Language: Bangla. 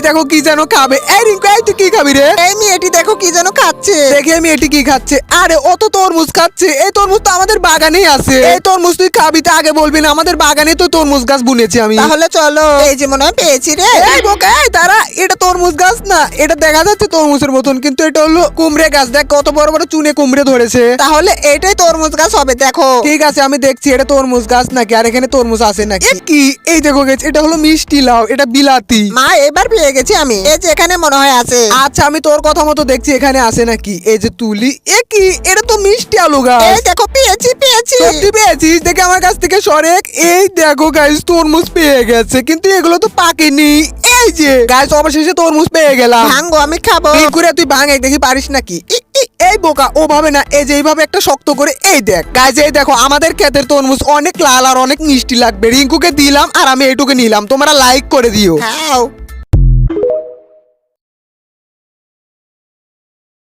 দেখো কি যেন খাবে। এই রিঙ্কু, এই তুই কি খাবি রে? এই মেয়েটি দেখো কি যেন খাচ্ছে। দেখে মেয়েটি কি খাচ্ছে? আরে ও তো তরমুজ খাচ্ছে। এই তরমুজ তো আমাদের বাগানেই আছে। এই তরমুজ তুই খাবি তো আগে বলবি না? আমাদের বাগানে তো তরমুজ গাছ বুনেছি আমি। তাহলে চলো, এই যে মনে হয় পেয়েছি রে। এই বোকা, এই দাঁড়া, এটা তরমুজ গাছ না। এটা দেখা যাচ্ছে তরমুজের মতন, কিন্তু এটা হলো কুমড়ে গাছ। দেখ কত বড় বড় চুনে কুমড়ে ধরেছে। তাহলে এটাই তরমুজ গাছ হবে, দেখো। ঠিক আছে, আমি দেখছি এটা তরমুজ গাছ নাকি, আর এখানে তরমুজ আছে নাকি। কি, এই দেখো গেছে, এটা হলো মিষ্টি লাউ, এটা বিলাতি। মা এবার পেয়ে গেছি আমি। এই যে এখানে মনে হয় আছে। আচ্ছা, আমি তোর কথা মতো দেখছি এখানে আছে নাকি। এই যে তুলি, এ কি, এটা তো মিষ্টি আলু গাছ। এই দেখো পেয়েছি পেয়েছি। সত্যি পেয়েছিস? দেখে আমার কাছ থেকে সরেক। এই দেখো গাইস, তরমুজ পেয়ে গেছে, কিন্তু এগুলো তো পাকেনি। এই যে গাইস, অবশেষে তরমুজ পেয়ে গেলাম। ভাঙ্গো, আমি খাবো। করে তুই ভাঙ, দেখি পারিস নাকি। এই বোকা, ও ভাবে না, এই যে এইভাবে একটা শক্ত করে। এই দেখ গাইস, এই দেখো আমাদের ক্ষেতের তরমুজ অনেক লাল আর অনেক মিষ্টি লাগবে। রিঙ্কুকে দিলাম আর আমি এইটুকু নিলাম। তোমরা লাইক করে দিও। খাও।